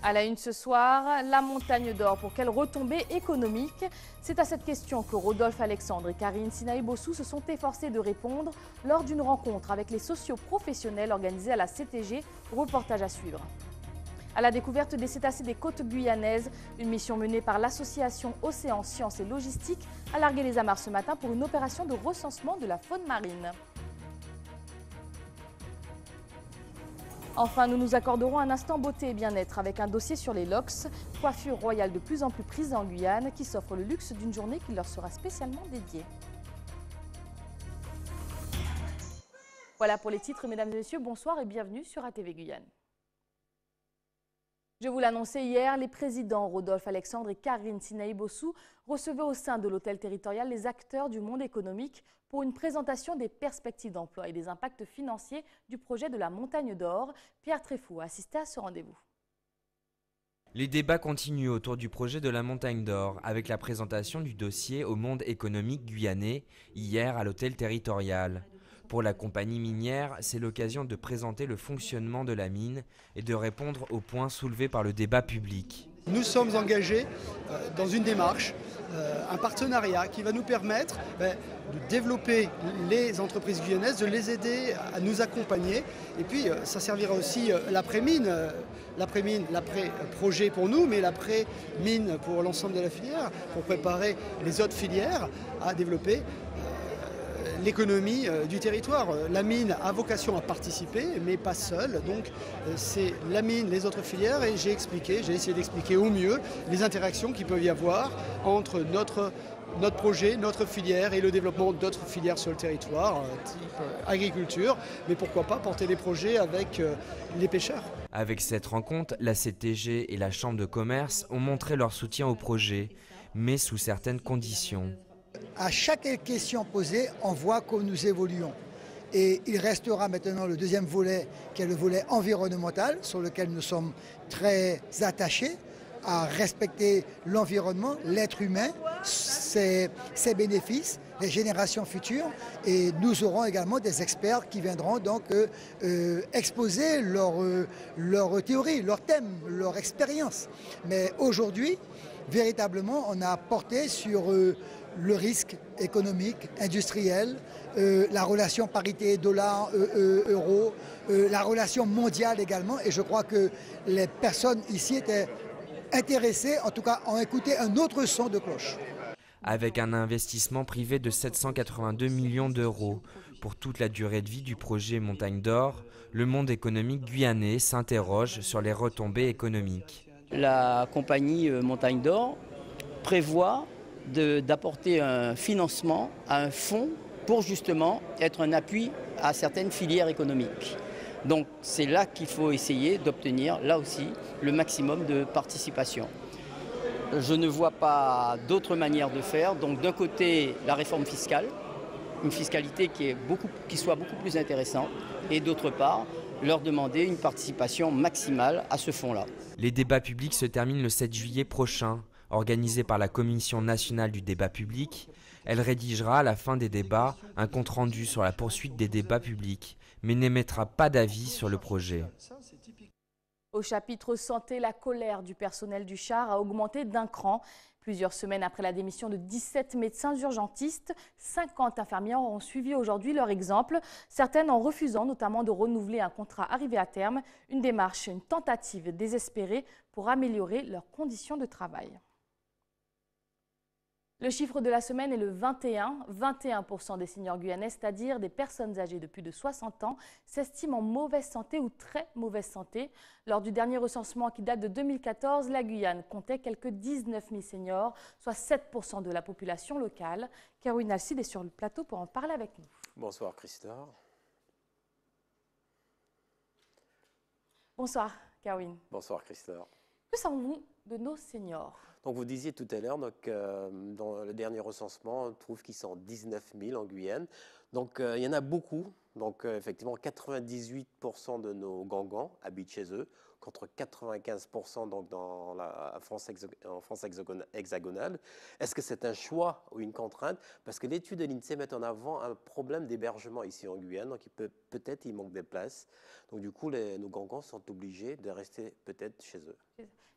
À la une ce soir, la montagne d'or, pour quelle retombée économique? C'est à cette question que Rodolphe Alexandre et Karine Sinaï-Bossou se sont efforcés de répondre lors d'une rencontre avec les socioprofessionnels organisée à la CTG. Reportage à suivre. À la découverte des cétacés des côtes guyanaises, une mission menée par l'association Océan Sciences et Logistique a largué les amarres ce matin pour une opération de recensement de la faune marine. Enfin, nous nous accorderons un instant beauté et bien-être avec un dossier sur les locks, coiffure royale de plus en plus prisée en Guyane, qui s'offre le luxe d'une journée qui leur sera spécialement dédiée. Voilà pour les titres, mesdames et messieurs, bonsoir et bienvenue sur ATV Guyane. Je vous l'annonçais hier, les présidents Rodolphe Alexandre et Karine Sinaï-Bossou recevaient au sein de l'hôtel territorial les acteurs du monde économique pour une présentation des perspectives d'emploi et des impacts financiers du projet de la Montagne d'Or. Pierre Tréfou a assisté à ce rendez-vous. Les débats continuent autour du projet de la Montagne d'Or avec la présentation du dossier au monde économique guyanais hier à l'hôtel territorial. Pour la compagnie minière, c'est l'occasion de présenter le fonctionnement de la mine et de répondre aux points soulevés par le débat public. Nous sommes engagés dans une démarche, un partenariat qui va nous permettre de développer les entreprises guyanaises, de les aider à nous accompagner. Et puis ça servira aussi l'après-mine, l'après-projet pour nous, mais l'après-mine pour l'ensemble de la filière, pour préparer les autres filières à développer l'économie du territoire. La mine a vocation à participer, mais pas seule. Donc c'est la mine, les autres filières, et j'ai essayé d'expliquer au mieux les interactions qu'il peut y avoir entre notre projet, notre filière et le développement d'autres filières sur le territoire, type agriculture, mais pourquoi pas porter des projets avec les pêcheurs. Avec cette rencontre, la CTG et la Chambre de commerce ont montré leur soutien au projet, mais sous certaines conditions. À chaque question posée, on voit que nous évoluons. Et il restera maintenant le deuxième volet, qui est le volet environnemental, sur lequel nous sommes très attachés à respecter l'environnement, l'être humain, ses bénéfices, les générations futures. Et nous aurons également des experts qui viendront donc exposer leur théorie, leur thème, leur expérience. Mais aujourd'hui, véritablement, on a porté sur le risque économique, industriel, la relation parité dollar-euro, la relation mondiale également. Et je crois que les personnes ici étaient intéressées, en tout cas ont écouté un autre son de cloche. Avec un investissement privé de 782 millions d'euros pour toute la durée de vie du projet Montagne d'Or, le monde économique guyanais s'interroge sur les retombées économiques. La compagnie Montagne d'Or prévoit d'apporter un financement à un fonds pour justement être un appui à certaines filières économiques. Donc c'est là qu'il faut essayer d'obtenir, là aussi, le maximum de participation. Je ne vois pas d'autre manière de faire. Donc d'un côté, la réforme fiscale, une fiscalité qui soit beaucoup plus intéressante, et d'autre part, leur demander une participation maximale à ce fonds-là. Les débats publics se terminent le 7 juillet prochain. Organisée par la Commission nationale du débat public, elle rédigera à la fin des débats un compte-rendu sur la poursuite des débats publics, mais n'émettra pas d'avis sur le projet. Au chapitre santé, la colère du personnel du char a augmenté d'un cran. Plusieurs semaines après la démission de 17 médecins urgentistes, 50 infirmières ont suivi aujourd'hui leur exemple, certaines en refusant notamment de renouveler un contrat arrivé à terme, une démarche, une tentative désespérée pour améliorer leurs conditions de travail. Le chiffre de la semaine est le 21. 21% des seniors guyanais, c'est-à-dire des personnes âgées de plus de 60 ans, s'estiment en mauvaise santé ou très mauvaise santé. Lors du dernier recensement qui date de 2014, la Guyane comptait quelques 19 000 seniors, soit 7% de la population locale. Caroline Alcide est sur le plateau pour en parler avec nous. Bonsoir Christophe. Bonsoir Caroline. Bonsoir Christophe. Que savons-nous de nos seniors ? Donc vous disiez tout à l'heure, dans le dernier recensement, on trouve qu'ils sont 19 000 en Guyane. Donc il y en a beaucoup. Donc effectivement, 98% de nos gangans habitent chez eux, contre 95% donc en France hexagonale. Est-ce que c'est un choix ou une contrainte? Parce que l'étude de l'INSEE met en avant un problème d'hébergement ici en Guyane, donc peut-être il manque des places. Donc du coup, nos gangans sont obligés de rester peut-être chez eux.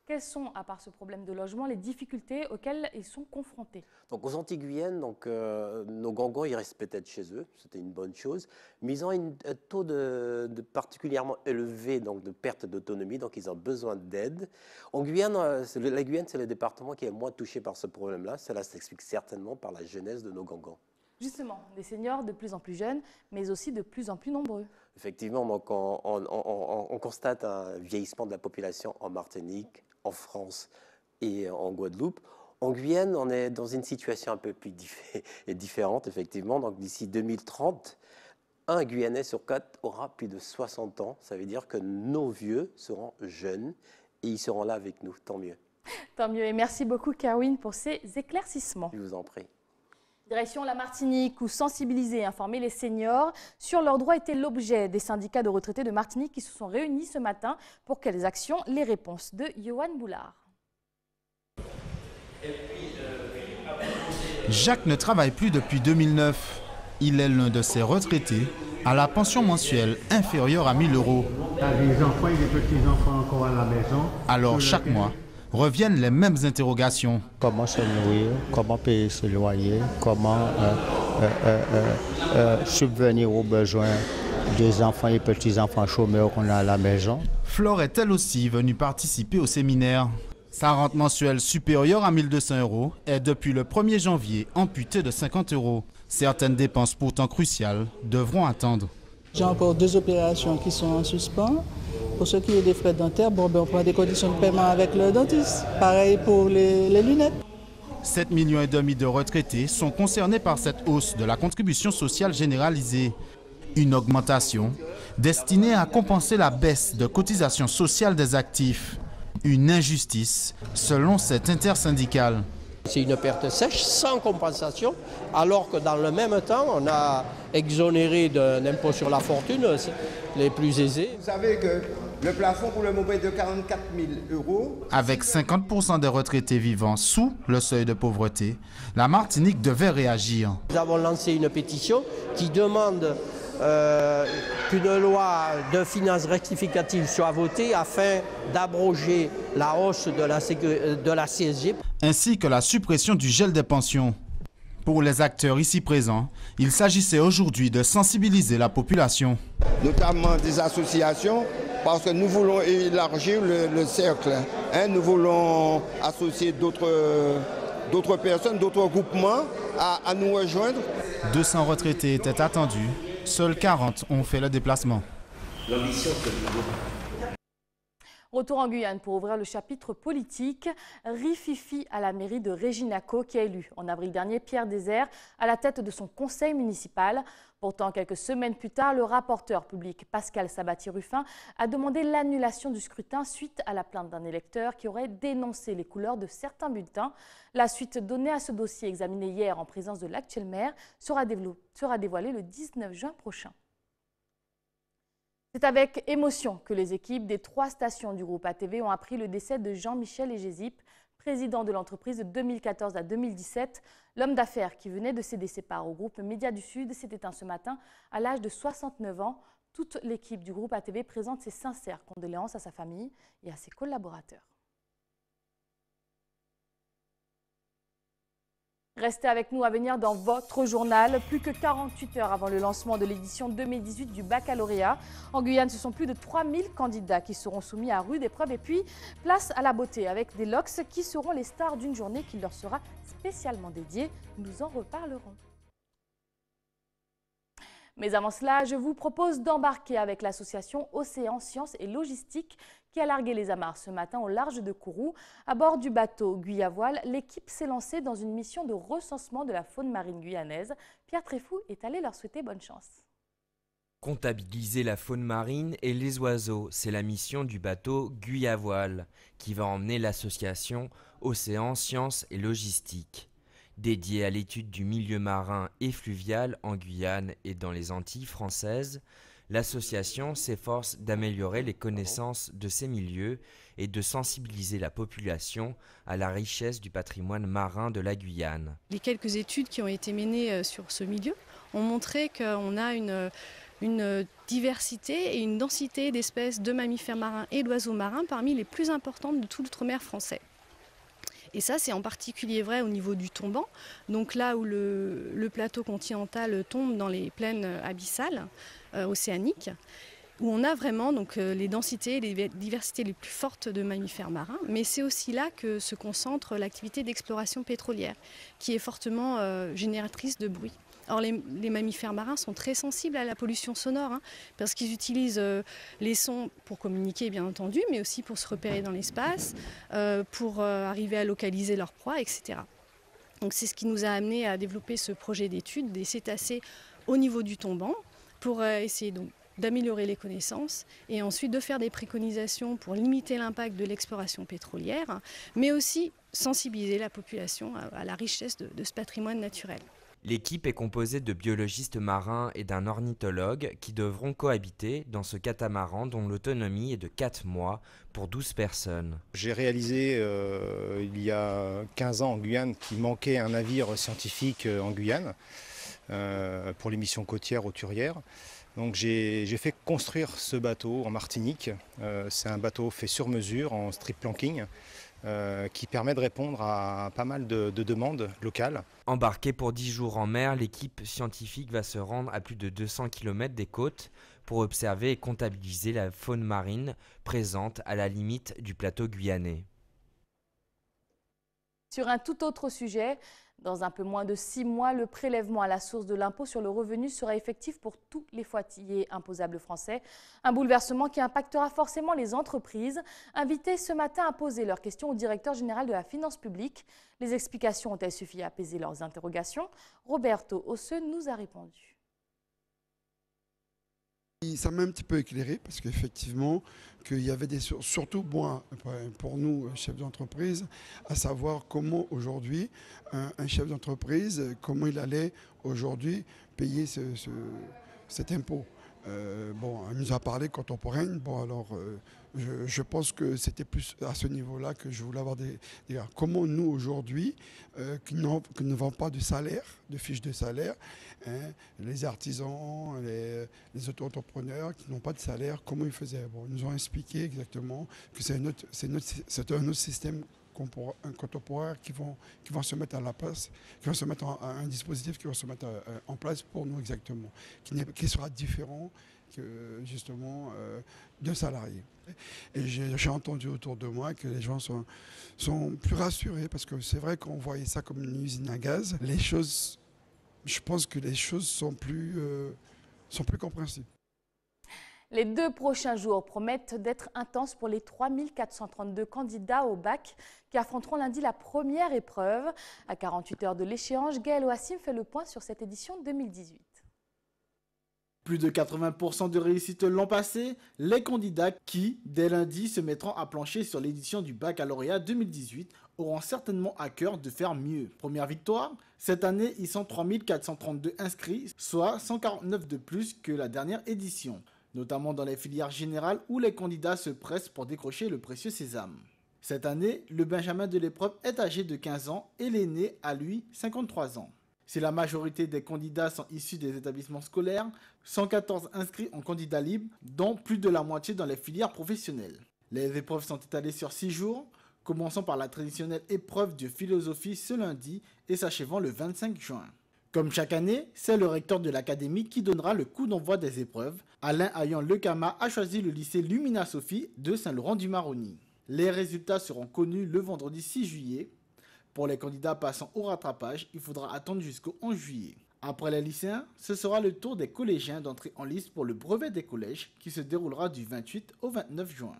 Quelles sont, à part ce problème de logement, les difficultés auxquelles ils sont confrontés? Donc aux Antilles-Guyane, nos gangans, ils restent peut-être chez eux, c'était une bonne chose, mais ils ont un taux de particulièrement élevé donc de perte d'autonomie, donc ils ont besoin d'aide. En Guyane, la Guyane, c'est le département qui est le moins touché par ce problème-là. Cela s'explique certainement par la jeunesse de nos gangans. Justement, des seniors de plus en plus jeunes, mais aussi de plus en plus nombreux. Effectivement, donc on constate un vieillissement de la population en Martinique, en France et en Guadeloupe. En Guyane, on est dans une situation un peu plus différente, effectivement. Donc d'ici 2030, un Guyanais sur 4 aura plus de 60 ans. Ça veut dire que nos vieux seront jeunes et ils seront là avec nous, tant mieux. Tant mieux, et merci beaucoup Kerwin pour ces éclaircissements. Je vous en prie. Direction la Martinique, où sensibiliser et informer les seniors sur leurs droits était l'objet des syndicats de retraités de Martinique qui se sont réunis ce matin. Pour quelles actions? Les réponses de Yohan Boulard. Jacques ne travaille plus depuis 2009. Il est l'un de ces retraités à la pension mensuelle inférieure à 1 000 €. Il y a des enfants et des petits-enfants encore à la maison. Alors chaque mois, reviennent les mêmes interrogations. Comment se nourrir, comment payer ce loyer, comment subvenir aux besoins des enfants et petits-enfants chômeurs qu'on a à la maison. Flore est elle aussi venue participer au séminaire. Sa rente mensuelle supérieure à 1 200 € est depuis le 1er janvier amputée de 50 €. Certaines dépenses pourtant cruciales devront attendre. J'ai encore 2 opérations qui sont en suspens. Pour ce qui est des frais dentaires, on prend des conditions de paiement avec le dentiste. Pareil pour les lunettes. 7,5 millions de retraités sont concernés par cette hausse de la contribution sociale généralisée. Une augmentation destinée à compenser la baisse de cotisation sociale des actifs. Une injustice, selon cette intersyndicale. C'est une perte sèche sans compensation, alors que dans le même temps, on a exonéré d'un impôt sur la fortune les plus aisés. Vous savez que le plafond pour le moment est de 44 000 €. Avec 50% des retraités vivant sous le seuil de pauvreté, la Martinique devait réagir. Nous avons lancé une pétition qui demande qu'une loi de finances rectificative soit votée afin d'abroger la hausse de la CSG. Ainsi que la suppression du gel des pensions. Pour les acteurs ici présents, il s'agissait aujourd'hui de sensibiliser la population. Notamment des associations, parce que nous voulons élargir le cercle. Nous voulons associer d'autres personnes, d'autres groupements à nous rejoindre. 200 retraités étaient attendus. Seuls 40 ont fait le déplacement. Retour en Guyane pour ouvrir le chapitre politique. Rififi à la mairie de Réginaco qui a élu en avril dernier Pierre Désert à la tête de son conseil municipal. Pourtant, quelques semaines plus tard, le rapporteur public Pascal Sabatier-Ruffin a demandé l'annulation du scrutin suite à la plainte d'un électeur qui aurait dénoncé les couleurs de certains bulletins. La suite donnée à ce dossier examiné hier en présence de l'actuel maire sera dévoilée le 19 juin prochain. C'est avec émotion que les équipes des 3 stations du groupe ATV ont appris le décès de Jean-Michel Egésip, président de l'entreprise de 2014 à 2017. L'homme d'affaires qui venait de céder ses parts au groupe Média du Sud s'est éteint ce matin à l'âge de 69 ans. Toute l'équipe du groupe ATV présente ses sincères condoléances à sa famille et à ses collaborateurs. Restez avec nous à venir dans votre journal. Plus que 48 heures avant le lancement de l'édition 2018 du baccalauréat. En Guyane, ce sont plus de 3000 candidats qui seront soumis à rude épreuve. Et puis, place à la beauté avec des locks qui seront les stars d'une journée qui leur sera spécialement dédiée. Nous en reparlerons. Mais avant cela, je vous propose d'embarquer avec l'association Océan Sciences et Logistique qui a largué les amarres ce matin au large de Kourou. À bord du bateau Guy à voile, l'équipe s'est lancée dans une mission de recensement de la faune marine guyanaise. Pierre Tréfou est allé leur souhaiter bonne chance. Comptabiliser la faune marine et les oiseaux, c'est la mission du bateau Guy à voile qui va emmener l'association Océan Sciences et Logistique. Dédiée à l'étude du milieu marin et fluvial en Guyane et dans les Antilles françaises, l'association s'efforce d'améliorer les connaissances de ces milieux et de sensibiliser la population à la richesse du patrimoine marin de la Guyane. Les quelques études qui ont été menées sur ce milieu ont montré qu'on a une diversité et une densité d'espèces de mammifères marins et d'oiseaux marins parmi les plus importantes de tout l'outre-mer français. Et ça, c'est en particulier vrai au niveau du tombant, donc là où le plateau continental tombe dans les plaines abyssales océaniques, où on a vraiment donc, les densités et les diversités les plus fortes de mammifères marins. Mais c'est aussi là que se concentre l'activité d'exploration pétrolière, qui est fortement génératrice de bruit. Or, les mammifères marins sont très sensibles à la pollution sonore, parce qu'ils utilisent les sons pour communiquer, bien entendu, mais aussi pour se repérer dans l'espace, pour arriver à localiser leur proie, etc. Donc c'est ce qui nous a amené à développer ce projet d'étude des cétacés au niveau du tombant, pour essayer donc d'améliorer les connaissances et ensuite de faire des préconisations pour limiter l'impact de l'exploration pétrolière, mais aussi sensibiliser la population à la richesse de ce patrimoine naturel. L'équipe est composée de biologistes marins et d'un ornithologue qui devront cohabiter dans ce catamaran dont l'autonomie est de 4 mois pour 12 personnes. J'ai réalisé il y a 15 ans en Guyane qu'il manquait un navire scientifique en Guyane pour les missions côtières auturières. Donc j'ai fait construire ce bateau en Martinique. C'est un bateau fait sur mesure en strip planking qui permet de répondre à pas mal de demandes locales. Embarquée pour 10 jours en mer, l'équipe scientifique va se rendre à plus de 200 km des côtes pour observer et comptabiliser la faune marine présente à la limite du plateau guyanais. Sur un tout autre sujet, dans un peu moins de 6 mois, le prélèvement à la source de l'impôt sur le revenu sera effectif pour tous les foyers imposables français. Un bouleversement qui impactera forcément les entreprises. Invités ce matin à poser leurs questions au directeur général de la finance publique. Les explications ont-elles suffi à apaiser leurs interrogations? Roberto Osseux nous a répondu. Ça m'a un petit peu éclairé parce qu'effectivement, qu'il y avait surtout moi, pour nous, chefs d'entreprise, à savoir comment aujourd'hui, un chef d'entreprise, comment il allait aujourd'hui payer cet impôt. Bon, elle nous a parlé contemporaine. Bon, alors, je pense que c'était plus à ce niveau-là que je voulais avoir des comment nous, aujourd'hui, qui ne vendons pas de salaire, de fiches de salaire, les artisans, les auto-entrepreneurs qui n'ont pas de salaire, comment ils faisaient. Bon, ils nous ont expliqué exactement que c'est un autre système contemporain qui vont se mettre à la place, qui vont se mettre un dispositif qui va se mettre en place pour nous exactement, qui sera différent que justement d'un salarié. Et j'ai entendu autour de moi que les gens sont plus rassurés parce que c'est vrai qu'on voyait ça comme une usine à gaz. Les choses, je pense que les choses sont plus compréhensibles. Les 2 prochains jours promettent d'être intenses pour les 3432 candidats au bac qui affronteront lundi la première épreuve. À 48 heures de l'échéance, Gaël Wassim fait le point sur cette édition 2018. Plus de 80% de réussite l'an passé, les candidats qui, dès lundi, se mettront à plancher sur l'édition du baccalauréat 2018 auront certainement à cœur de faire mieux. Première victoire, cette année, ils sont 3432 inscrits, soit 149 de plus que la dernière édition, notamment dans les filières générales où les candidats se pressent pour décrocher le précieux sésame. Cette année, le benjamin de l'épreuve est âgé de 15 ans et l'aîné a lui 53 ans. Si la majorité des candidats sont issus des établissements scolaires, 114 inscrits en candidats libres, dont plus de la moitié dans les filières professionnelles. Les épreuves sont étalées sur 6 jours, commençant par la traditionnelle épreuve de philosophie ce lundi et s'achevant le 25 juin. Comme chaque année, c'est le recteur de l'académie qui donnera le coup d'envoi des épreuves. Alain Ayan Lecama a choisi le lycée Lumina Sophie de Saint-Laurent-du-Maroni. Les résultats seront connus le vendredi 6 juillet. Pour les candidats passant au rattrapage, il faudra attendre jusqu'au 11 juillet. Après les lycéens, ce sera le tour des collégiens d'entrer en liste pour le brevet des collèges qui se déroulera du 28 au 29 juin.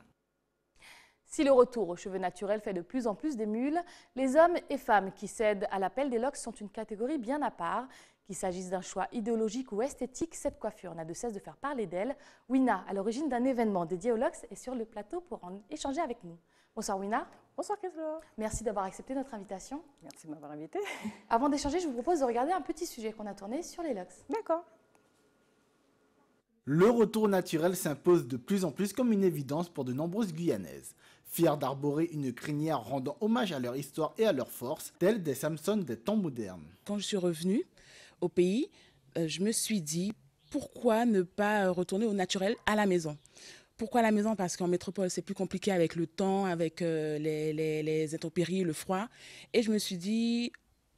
Si le retour aux cheveux naturels fait de plus en plus d'émules, les hommes et femmes qui cèdent à l'appel des locks sont une catégorie bien à part. Qu'il s'agisse d'un choix idéologique ou esthétique, cette coiffure n'a de cesse de faire parler d'elle. Wina, à l'origine d'un événement dédié aux locks, est sur le plateau pour en échanger avec nous. Bonsoir Wina. Bonsoir Chryslaure. Merci d'avoir accepté notre invitation. Merci de m'avoir invitée. Avant d'échanger, je vous propose de regarder un petit sujet qu'on a tourné sur les locks. D'accord. Le retour naturel s'impose de plus en plus comme une évidence pour de nombreuses Guyanaises, fiers d'arborer une crinière rendant hommage à leur histoire et à leur force, telles des Samson des temps modernes. Quand je suis revenue au pays, je me suis dit, pourquoi ne pas retourner au naturel à la maison? Pourquoi à la maison? Parce qu'en métropole, c'est plus compliqué avec le temps, avec les intempéries, le froid. Et je me suis dit,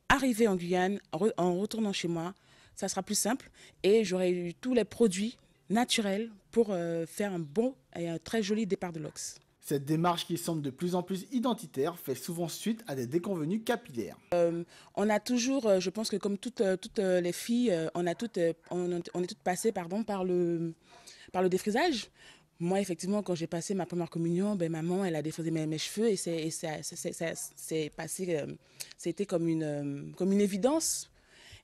arriver en Guyane, en retournant chez moi, ça sera plus simple. Et j'aurai eu tous les produits naturels pour faire un bon et un très joli départ de l'Ox. Cette démarche qui semble de plus en plus identitaire fait souvent suite à des déconvenues capillaires. On a toujours, je pense que comme toutes les filles, on est toutes passées par le défrisage. Moi, effectivement, quand j'ai passé ma première communion, maman, elle a défrisé mes cheveux et c'était comme une évidence.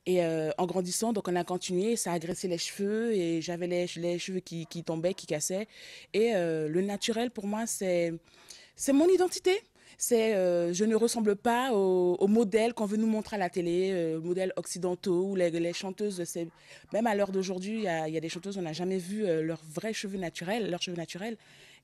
Et en grandissant, donc on a continué, ça a agressé les cheveux et j'avais les cheveux qui tombaient, qui cassaient. Et le naturel, pour moi, c'est mon identité. Je ne ressemble pas aux modèles qu'on veut nous montrer à la télé, modèles occidentaux ou les chanteuses. Même à l'heure d'aujourd'hui, il y a des chanteuses, on n'a jamais vu leurs cheveux naturels.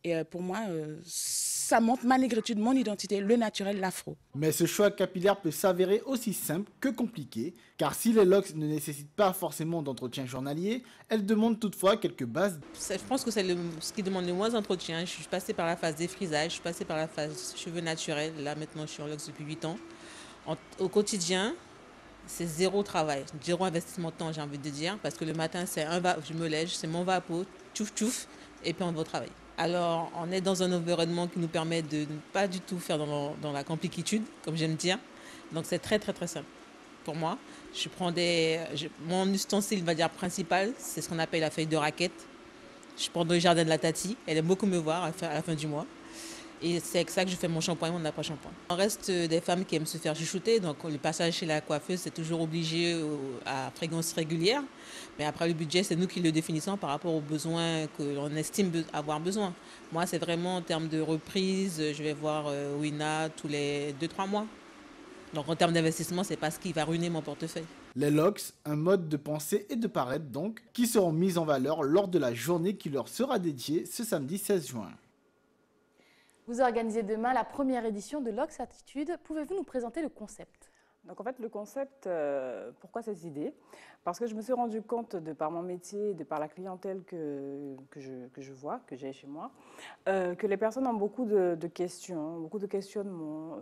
Et pour moi, ça montre ma négritude, mon identité, le naturel, l'afro. Mais ce choix capillaire peut s'avérer aussi simple que compliqué, car si les locks ne nécessitent pas forcément d'entretien journalier, elles demandent toutefois quelques bases. Je pense que c'est ce qui demande le moins d'entretien. Je suis passée par la phase défrisage, je suis passée par la phase cheveux naturels. Là, maintenant, je suis en locks depuis 8 ans. Au quotidien, c'est zéro travail, zéro investissement de temps, j'ai envie de dire, parce que le matin, je me lève, c'est mon vapeau, tchouf tchouf, et puis on va au travail. Alors, on est dans un environnement qui nous permet de ne pas du tout faire dans la complicitude, comme j'aime dire. Donc, c'est très, très, très simple. Pour moi, je prends mon ustensile, va dire, principal, c'est ce qu'on appelle la feuille de raquette. Je prends dans le jardin de la Tati. Elle aime beaucoup me voir à la fin du mois. Et c'est avec ça que je fais mon shampoing et mon après-shampoing. On reste des femmes qui aiment se faire chouchouter, donc le passage chez la coiffeuse, c'est toujours obligé à fréquence régulière. Mais après, le budget, c'est nous qui le définissons par rapport aux besoins que l'on estime avoir besoin. Moi, c'est vraiment en termes de reprise, je vais voir Wina tous les 2-3 mois. Donc en termes d'investissement, c'est pas ce qui va ruiner mon portefeuille. Les locks, un mode de pensée et de paraître donc, qui seront mis en valeur lors de la journée qui leur sera dédiée ce samedi 16 juin. Vous organisez demain la première édition de Locks Attitude. Pouvez-vous nous présenter le concept? Donc en fait, le concept, pourquoi cette idée? Parce que je me suis rendu compte, de par mon métier, de par la clientèle que je vois, que j'ai chez moi, que les personnes ont beaucoup de questions, beaucoup de questionnements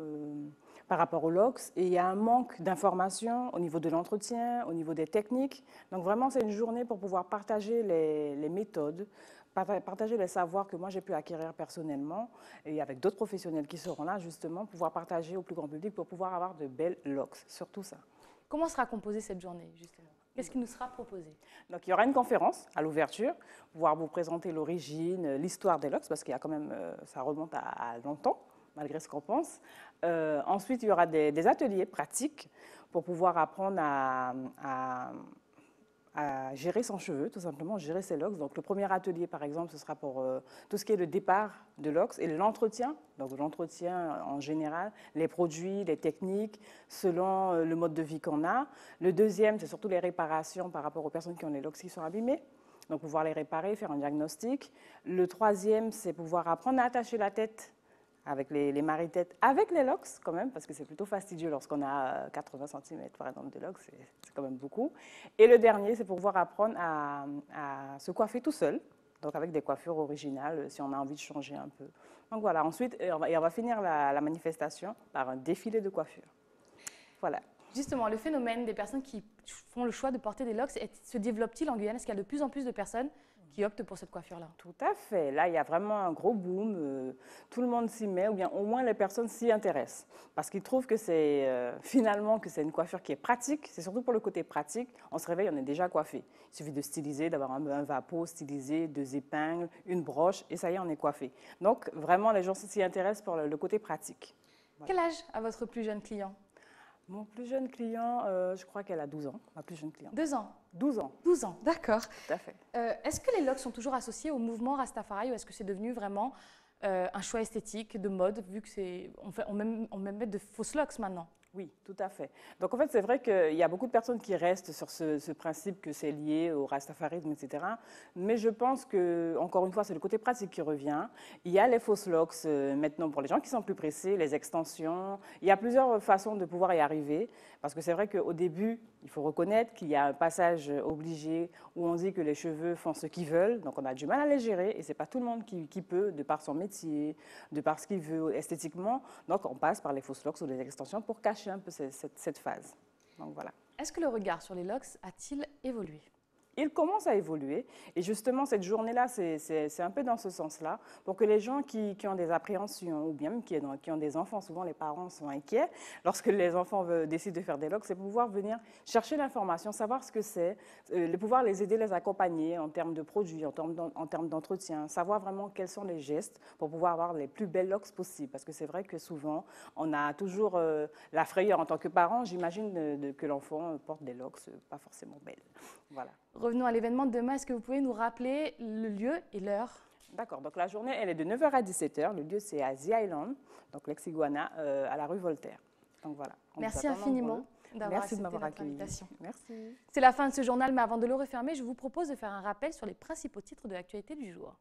par rapport aux locks. Et il y a un manque d'informations au niveau de l'entretien, au niveau des techniques. Donc vraiment, c'est une journée pour pouvoir partager les méthodes, partager les savoirs que moi j'ai pu acquérir personnellement et avec d'autres professionnels qui seront là justement, pouvoir partager au plus grand public pour pouvoir avoir de belles locks, surtout ça. Comment sera composée cette journée justement? Qu'est-ce qui nous sera proposé? Donc il y aura une conférence à l'ouverture, pouvoir vous présenter l'origine, l'histoire des locks, parce qu'il y a quand même, ça remonte à longtemps, malgré ce qu'on pense. Ensuite, il y aura des ateliers pratiques pour pouvoir apprendre à gérer son cheveu, tout simplement, gérer ses locks. Donc le premier atelier, par exemple, ce sera pour tout ce qui est le départ de locks et l'entretien. Donc l'entretien en général, les produits, les techniques, selon le mode de vie qu'on a. Le deuxième, c'est surtout les réparations par rapport aux personnes qui ont les locks qui sont abîmés. Donc pouvoir les réparer, faire un diagnostic. Le troisième, c'est pouvoir apprendre à attacher la tête avec les maris-têtes, avec les locks quand même, parce que c'est plutôt fastidieux lorsqu'on a 80 cm par exemple de locks, c'est quand même beaucoup. Et le dernier, c'est pour pouvoir apprendre à se coiffer tout seul, donc avec des coiffures originales, si on a envie de changer un peu. Donc voilà, ensuite, on va finir la manifestation par un défilé de coiffure. Voilà. Justement, le phénomène des personnes qui font le choix de porter des locks se développe-t-il en Guyane? Est-ce qu'il y a de plus en plus de personnes qui optent pour cette coiffure-là? Tout à fait. Là, il y a vraiment un gros boom. Tout le monde s'y met, ou bien au moins les personnes s'y intéressent. Parce qu'ils trouvent que c'est finalement que c'est une coiffure qui est pratique. C'est surtout pour le côté pratique. On se réveille, on est déjà coiffé. Il suffit de styliser, d'avoir un vapeau stylisé, 2 épingles, une broche, et ça y est, on est coiffé. Donc, vraiment, les gens s'y intéressent pour le côté pratique. Voilà. Quel âge a votre plus jeune client? Mon plus jeune client, je crois qu'elle a 12 ans, ma plus jeune cliente. 2 ans? 12 ans. 12 ans, d'accord. Tout à fait. Est-ce que les locks sont toujours associés au mouvement Rastafari ou est-ce que c'est devenu vraiment un choix esthétique, de mode, vu qu'on met de fausses locks maintenant? Oui, tout à fait. Donc en fait, c'est vrai qu'il y a beaucoup de personnes qui restent sur ce principe que c'est lié au rastafarisme, etc. Mais je pense que, encore une fois, c'est le côté pratique qui revient. Il y a les fausses locks maintenant pour les gens qui sont plus pressés, les extensions. Il y a plusieurs façons de pouvoir y arriver. Parce que c'est vrai qu'au début, il faut reconnaître qu'il y a un passage obligé où on dit que les cheveux font ce qu'ils veulent. Donc on a du mal à les gérer et ce n'est pas tout le monde qui peut, de par son métier, de par ce qu'il veut esthétiquement. Donc on passe par les fausses locks ou les extensions pour cacher un peu cette phase. Donc voilà. Est-ce que le regard sur les locks a-t-il évolué ? Il commence à évoluer et justement cette journée-là, c'est un peu dans ce sens-là pour que les gens qui ont des appréhensions ou bien qui ont des enfants, souvent les parents sont inquiets lorsque les enfants décident de faire des locks, c'est pouvoir venir chercher l'information, savoir ce que c'est, pouvoir les aider, les accompagner en termes de produits, en termes d'entretien, savoir vraiment quels sont les gestes pour pouvoir avoir les plus belles locks possibles parce que c'est vrai que souvent on a toujours la frayeur en tant que parent, j'imagine que l'enfant porte des locks pas forcément belles. Voilà. Revenons à l'événement de demain. Est-ce que vous pouvez nous rappeler le lieu et l'heure ? D'accord. Donc la journée, elle est de 9h à 17h. Le lieu, c'est à The Island, donc l'ex-Iguana, à la rue Voltaire. Donc voilà. Merci infiniment d'avoir accepté notre invitation. Merci. C'est la fin de ce journal, mais avant de le refermer, je vous propose de faire un rappel sur les principaux titres de l'actualité du jour.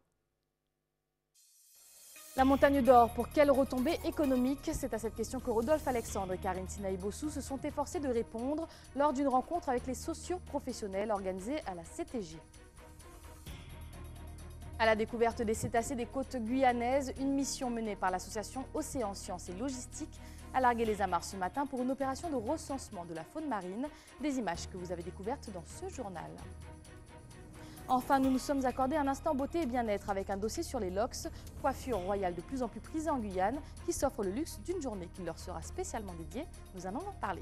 La montagne d'or, pour quelle retombée économique? C'est à cette question que Rodolphe Alexandre et Karine Sinaï-Bossou se sont efforcés de répondre lors d'une rencontre avec les socio-professionnels organisée à la CTJ. À la découverte des cétacés des côtes guyanaises, une mission menée par l'association Océan Sciences et Logistique a largué les amarres ce matin pour une opération de recensement de la faune marine, des images que vous avez découvertes dans ce journal. Enfin, nous nous sommes accordés un instant beauté et bien-être avec un dossier sur les locks, coiffure royale de plus en plus prisée en Guyane, qui s'offre le luxe d'une journée qui leur sera spécialement dédiée. Nous allons en parler.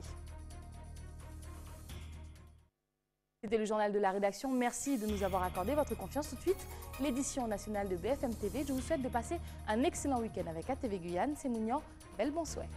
C'était le journal de la rédaction. Merci de nous avoir accordé votre confiance. Tout de suite, l'édition nationale de BFM TV. Je vous souhaite de passer un excellent week-end avec ATV Guyane. C'est Mounian. Belle bon souhait.